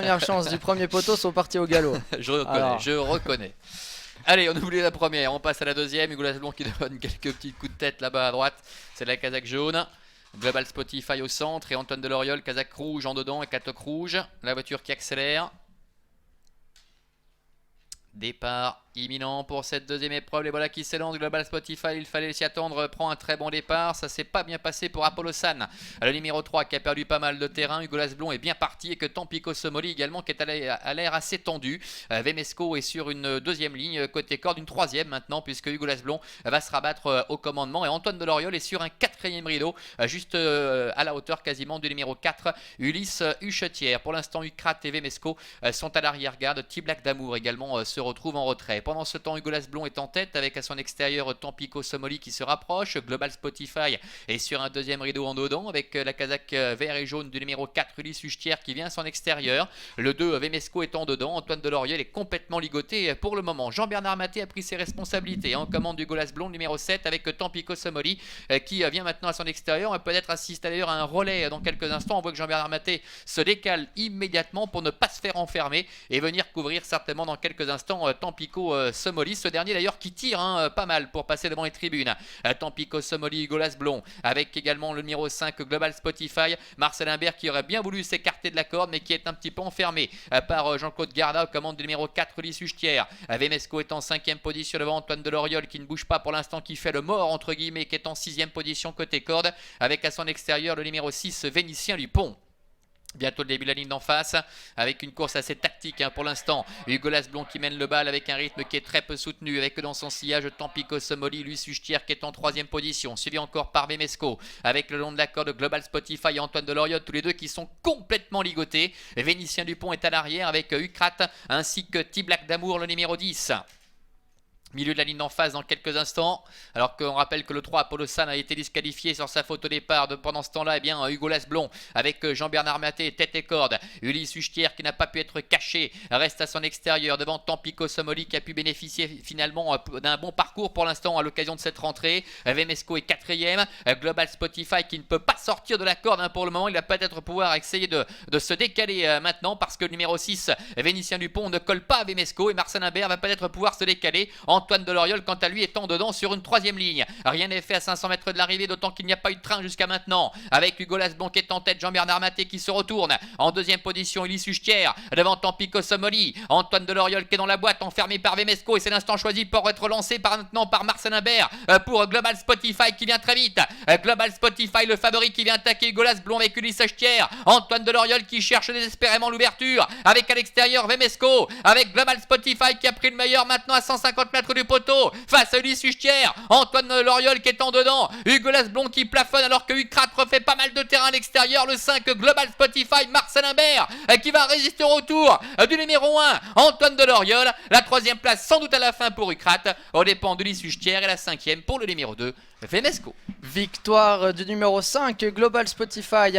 premières chances du premier poteau sont parties au galop. Je reconnais. Allez, on oublie la première, on passe à la deuxième. Hugo Lasblon qui donne quelques petits coups de tête là-bas à droite. C'est la casaque jaune. Global Spotify au centre et Antoine Deloriol, casaque rouge en dedans et catoc rouge. La voiture qui accélère. Départ imminent pour cette deuxième épreuve. Les voilà qui s'élancent. Global Spotify, il fallait s'y attendre, prend un très bon départ. Ça s'est pas bien passé pour Apollo San, le numéro 3 qui a perdu pas mal de terrain. Hugo Lasblon est bien parti et que Tampico Somoli également qui est à l'air assez tendu. Vemesco est sur une deuxième ligne côté corde, une troisième maintenant puisque Hugo Lasblon va se rabattre au commandement et Antoine Deloriol est sur un quatrième rideau juste à la hauteur quasiment du numéro 4 Ulysse Huchetière. Pour l'instant Ucrat et Vemesco sont à l'arrière-garde. T-Black d'Amour également se retrouve en retrait. Pendant ce temps, Hugo Lasblon est en tête avec à son extérieur Tampico Somoli qui se rapproche. Global Spotify est sur un deuxième rideau en dedans avec la casaque vert et jaune du numéro 4 Ulysse Huchetière qui vient à son extérieur. Le 2 Vemesco est en dedans. Antoine Deloriol est complètement ligoté pour le moment. Jean-Bernard Maté a pris ses responsabilités en commande d'Hugo Lasblon, numéro 7 avec Tampico Somoli qui vient maintenant à son extérieur. On peut peut-être assister d'ailleurs à un relais dans quelques instants. On voit que Jean-Bernard Maté se décale immédiatement pour ne pas se faire enfermer et venir couvrir certainement dans quelques instants Tampico Somoli, ce dernier d'ailleurs qui tire pas mal pour passer devant les tribunes. Tampico Somoli, Hugo Lasblon avec également le numéro 5 Global Spotify, Marcel Imbert qui aurait bien voulu s'écarter de la corde mais qui est un petit peu enfermé par Jean-Claude Garda aux commandes du numéro 4 Ulysse Huchetière. Vemesco est en 5e position devant Antoine Deloriol qui ne bouge pas pour l'instant, qui fait le mort entre guillemets, qui est en 6e position côté corde avec à son extérieur le numéro 6 Vénitien Dupont. Bientôt le début de la ligne d'en face avec une course assez tactique pour l'instant. Hugo Lasblon qui mène le bal avec un rythme qui est très peu soutenu avec dans son sillage Tampico Somoli, Ulysse Huchetière qui est en 3e position, suivi encore par Vemesco avec le long de la corde Global Spotify et Antoine Deloriol, tous les deux qui sont complètement ligotés. Vénitien Dupont est à l'arrière avec Ucrat ainsi que T-Black d'Amour le numéro 10. Milieu de la ligne d'en face dans quelques instants, alors qu'on rappelle que le 3 Apollo San a été disqualifié sur sa faute au départ. Pendant ce temps-là, Hugo Lasblon avec Jean-Bernard Maté, tête et corde. Ulysse Huchetière qui n'a pas pu être caché reste à son extérieur devant Tampico Somoli qui a pu bénéficier finalement d'un bon parcours pour l'instant à l'occasion de cette rentrée. Vemesco est 4e. Global Spotify qui ne peut pas sortir de la corde pour le moment. Il va peut-être pouvoir essayer de se décaler maintenant parce que le numéro 6 Vénitien Dupont ne colle pas à Vemesco et Marcel Imbert va peut-être pouvoir se décaler. Antoine Deloriol quant à lui étant dedans sur une 3e ligne. Rien n'est fait à 500 mètres de l'arrivée, d'autant qu'il n'y a pas eu de train jusqu'à maintenant. Avec Hugo Lasblon qui est en tête, Jean-Bernard Maté qui se retourne. En 2e position, Ulysse Huchetière devant Tampico Somoli. Antoine Deloriol qui est dans la boîte, enfermé par Vemesco et c'est l'instant choisi pour être lancé maintenant par Marcel Imbert pour Global Spotify qui vient très vite. Global Spotify le favori qui vient attaquer Hugo Lasblon avec Ulysse Huchetière. Antoine Deloriol qui cherche désespérément l'ouverture avec à l'extérieur Vemesco avec Global Spotify qui a pris le meilleur maintenant à 150 mètres du poteau face à Ulysse Huchetière. Antoine Deloriol qui est en dedans. Hugo Lasblon qui plafonne alors que Ucrat refait pas mal de terrain à l'extérieur. Le 5 Global Spotify, Marcel Imbert qui va résister au retour du numéro 1 Antoine Deloriol. La 3e place sans doute à la fin pour Ucrat au dépend d'Ulysse Huchetière et la 5e pour le numéro 2 Vemesco. Victoire du numéro 5 Global Spotify.